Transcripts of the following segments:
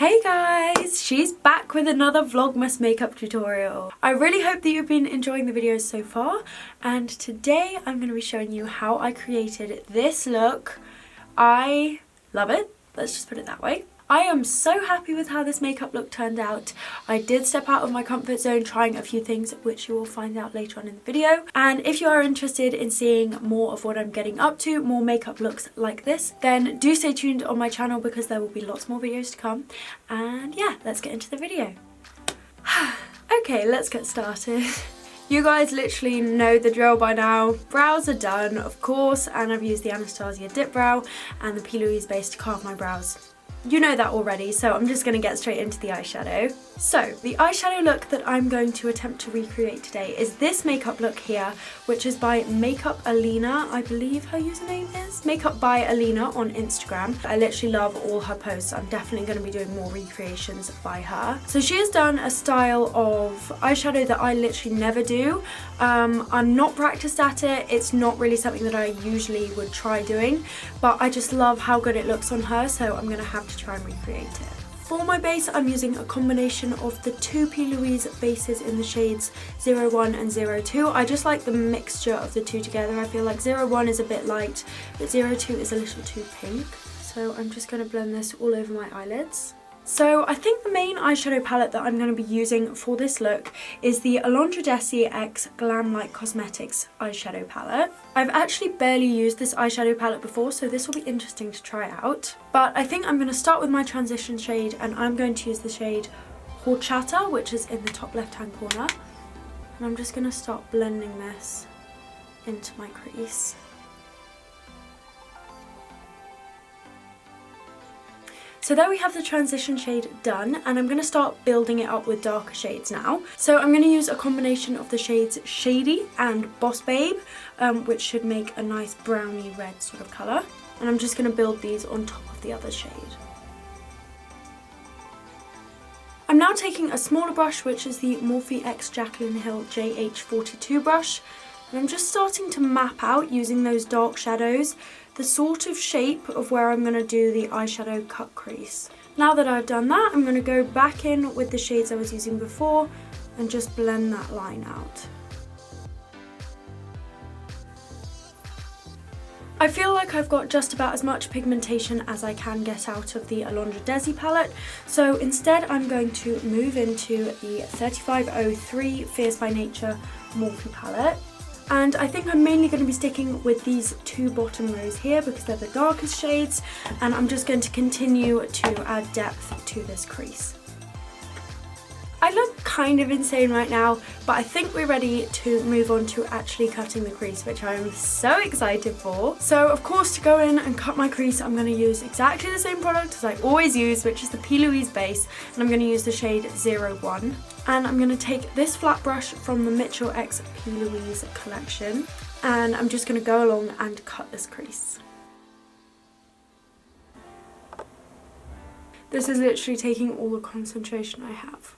Hey guys, she's back with another Vlogmas makeup tutorial. I really hope that you've been enjoying the videos so far, and today I'm going to be showing you how I created this look. I love it, let's just put it that way. I am so happy with how this makeup look turned out. I did step out of my comfort zone trying a few things which you will find out later on in the video. And if you are interested in seeing more of what I'm getting up to, more makeup looks like this, then do stay tuned on my channel because there will be lots more videos to come. And yeah, let's get into the video. Okay, let's get started. You guys literally know the drill by now. Brows are done, of course, and I've used the Anastasia Dip Brow and the P. Louise base to carve my brows. You know that already, so I'm just going to get straight into the eyeshadow. So, the eyeshadow look that I'm going to attempt to recreate today is this makeup look here, which is by Makeup Alina, I believe her username is. Makeup by Alina on Instagram. I literally love all her posts. I'm definitely going to be doing more recreations by her. So she has done a style of eyeshadow that I literally never do. I'm not practiced at it. It's not really something that I usually would try doing, but I just love how good it looks on her, so I'm going to have to try and recreate it. For my base, I'm using a combination of the two P. Louise bases in the shades 01 and 02. I just like the mixture of the two together. I feel like 01 is a bit light, but 02 is a little too pink. So I'm just going to blend this all over my eyelids. So I think the main eyeshadow palette that I'm going to be using for this look is the Alondra Desi X Glam Like Cosmetics eyeshadow palette. I've actually barely used this eyeshadow palette before, so this will be interesting to try out. But I think I'm going to start with my transition shade, and I'm going to use the shade Horchata, which is in the top left hand corner. And I'm just going to start blending this into my crease. So there we have the transition shade done, and I'm going to start building it up with darker shades now. So I'm going to use a combination of the shades Shady and Boss Babe, which should make a nice browny red sort of colour. And I'm just going to build these on top of the other shade. I'm now taking a smaller brush, which is the Morphe X Jaclyn Hill JH42 brush, and I'm just starting to map out, using those dark shadows, the sort of shape of where I'm going to do the eyeshadow cut crease. Now that I've done that, I'm going to go back in with the shades I was using before and just blend that line out. I feel like I've got just about as much pigmentation as I can get out of the Alondra Desi palette, so instead I'm going to move into the 3503 Fierce by Nature Morphe palette. And I think I'm mainly going to be sticking with these two bottom rows here because they're the darkest shades, and I'm just going to continue to add depth to this crease. I look kind of insane right now, but I think we're ready to move on to actually cutting the crease, which I'm so excited for. So of course, to go in and cut my crease, I'm going to use exactly the same product as I always use, which is the P. Louise base, and I'm going to use the shade 01. And I'm going to take this flat brush from the Mitchell X P. Louise collection, and I'm just going to go along and cut this crease. This is literally taking all the concentration I have.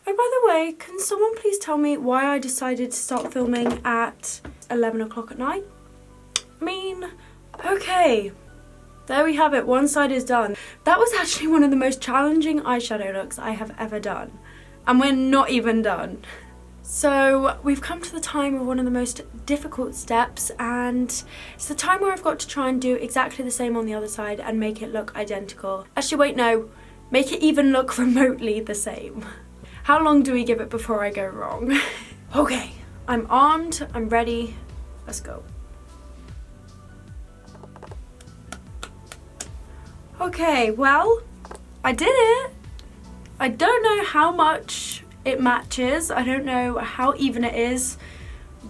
Oh, by the way, can someone please tell me why I decided to start filming at 11 o'clock at night? I mean, okay, there we have it, one side is done. That was actually one of the most challenging eyeshadow looks I have ever done. And we're not even done. So we've come to the time of one of the most difficult steps, and it's the time where I've got to try and do exactly the same on the other side and make it look identical. Actually, wait, no, make it even look remotely the same. How long do we give it before I go wrong? Okay, I'm armed, I'm ready, let's go. Okay, well, I did it. I don't know how much it matches, I don't know how even it is,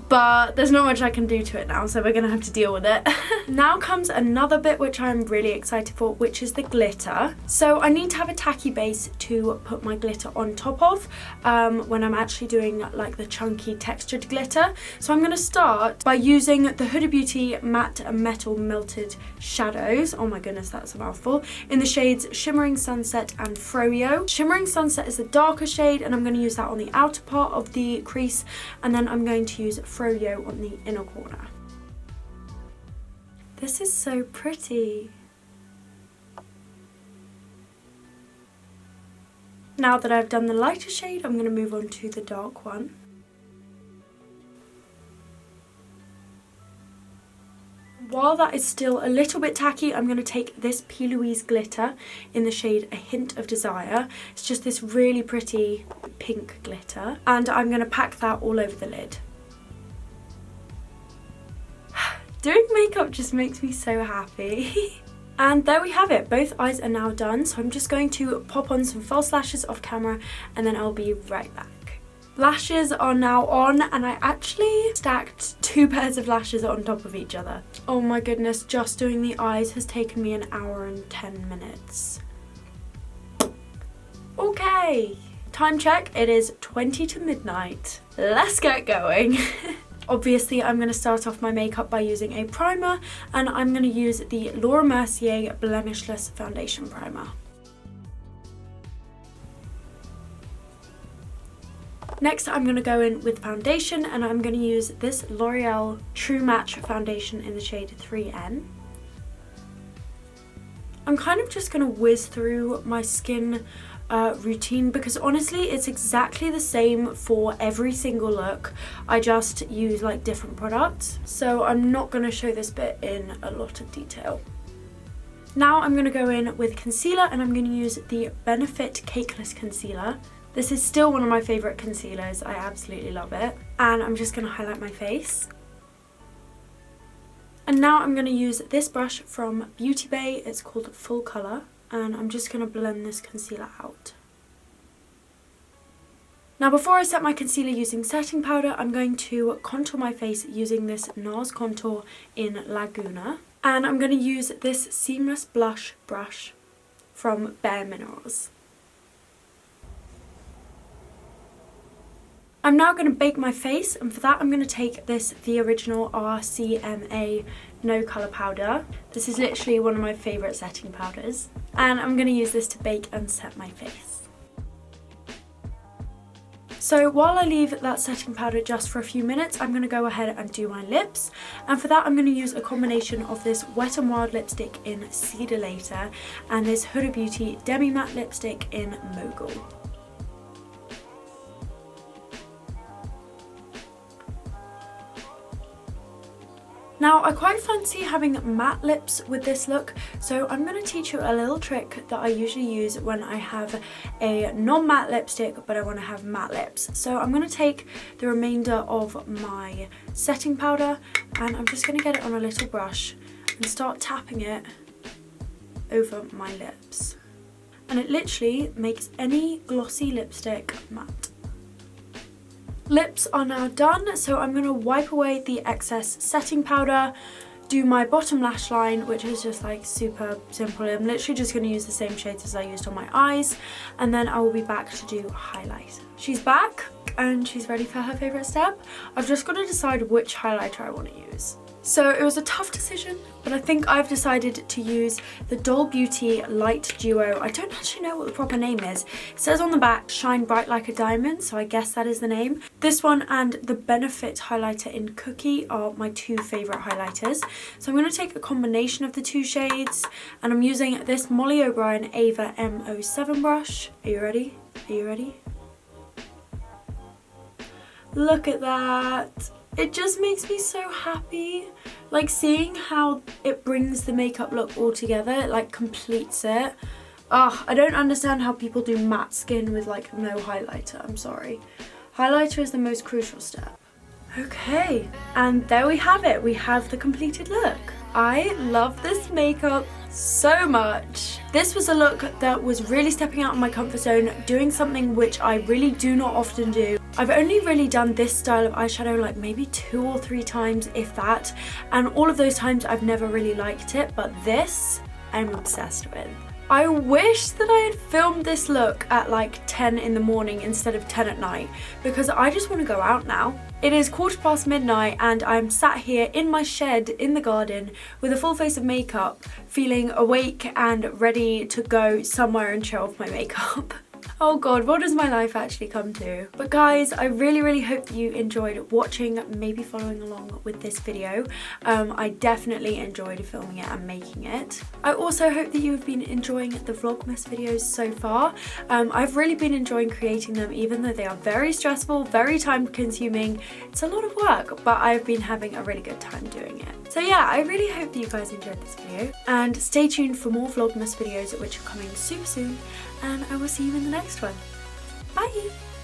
but there's not much I can do to it now, so we're gonna have to deal with it. Now comes another bit which I'm really excited for, which is the glitter. So I need to have a tacky base to put my glitter on top of when I'm actually doing like the chunky textured glitter. So I'm gonna start by using the Huda Beauty Matte Metal Melted Shadows. Oh my goodness, that's a mouthful. In the shades Shimmering Sunset and Froyo. Shimmering Sunset is the darker shade, and I'm gonna use that on the outer part of the crease, and then I'm going to use Froyo on the inner corner. This is so pretty. Now that I've done the lighter shade, I'm going to move on to the dark one. While that is still a little bit tacky, I'm going to take this P. Louise glitter in the shade A Hint of Desire. It's just this really pretty pink glitter, and I'm going to pack that all over the lid. Doing makeup just makes me so happy. And there we have it, both eyes are now done, so I'm just going to pop on some false lashes off camera and then I'll be right back. Lashes are now on, and I actually stacked 2 pairs of lashes on top of each other. Oh my goodness, just doing the eyes has taken me 1 hour and 10 minutes. Okay, time check, it is 20 to midnight. Let's get going. Obviously, I'm going to start off my makeup by using a primer, and I'm going to use the Laura Mercier Blemishless Foundation Primer. Next, I'm going to go in with foundation, and I'm going to use this L'Oreal True Match foundation in the shade 3N. I'm kind of just going to whiz through my skin routine because honestly it's exactly the same for every single look. I just use like different products, so I'm not going to show this bit in a lot of detail. Now I'm going to go in with concealer, and I'm going to use the Benefit Cakeless Concealer. This is still one of my favourite concealers, I absolutely love it. And I'm just going to highlight my face. And now I'm going to use this brush from Beauty Bay, it's called Full Colour, and I'm just going to blend this concealer out. Now before I set my concealer using setting powder, I'm going to contour my face using this NARS contour in Laguna. And I'm going to use this Seamless Blush brush from Bare Minerals. I'm now going to bake my face, and for that I'm going to take this The Original RCMA No Colour Powder. This is literally one of my favourite setting powders, and I'm going to use this to bake and set my face. So while I leave that setting powder just for a few minutes, I'm going to go ahead and do my lips, and for that I'm going to use a combination of this Wet n Wild lipstick in Cedar Later and this Huda Beauty Demi Matte lipstick in Mogul. Now I quite fancy having matte lips with this look, so I'm going to teach you a little trick that I usually use when I have a non-matte lipstick but I want to have matte lips. So I'm going to take the remainder of my setting powder, and I'm just going to get it on a little brush and start tapping it over my lips. And it literally makes any glossy lipstick matte. Lips are now done, so I'm going to wipe away the excess setting powder, do my bottom lash line, which is just like super simple. I'm literally just going to use the same shades as I used on my eyes, and then I will be back to do highlight. She's back and she's ready for her favourite step. I've just got to decide which highlighter I want to use. So it was a tough decision, but I think I've decided to use the Doll Beauty Light Duo. I don't actually know what the proper name is. It says on the back, Shine Bright Like a Diamond, so I guess that is the name. This one and the Benefit highlighter in Cookie are my 2 favourite highlighters. So I'm going to take a combination of the 2 shades, and I'm using this Molly O'Brien Ava M07 brush. Are you ready? Are you ready? Look at that. It just makes me so happy, like seeing how it brings the makeup look all together, it like completes it. I don't understand how people do matte skin with like no highlighter, I'm sorry. Highlighter is the most crucial step. Okay, and there we have it, we have the completed look. I love this makeup so much. This was a look that was really stepping out of my comfort zone, doing something which I really do not often do. I've only really done this style of eyeshadow like maybe 2 or 3 times, if that, and all of those times I've never really liked it, but this I'm obsessed with. I wish that I had filmed this look at like 10 in the morning instead of 10 at night, because I just want to go out now. It is 1:15 midnight and I'm sat here in my shed in the garden with a full face of makeup, feeling awake and ready to go somewhere and show off my makeup. Oh god, what does my life actually come to? But guys, I really hope that you enjoyed watching, maybe following along with this video. I definitely enjoyed filming it and making it. I also hope that you have been enjoying the Vlogmas videos so far. I've really been enjoying creating them, even though they are very stressful, very time consuming. It's a lot of work, but I've been having a really good time doing it. So yeah, I really hope that you guys enjoyed this video, and stay tuned for more Vlogmas videos which are coming super soon, and I will see you in the next one. Bye!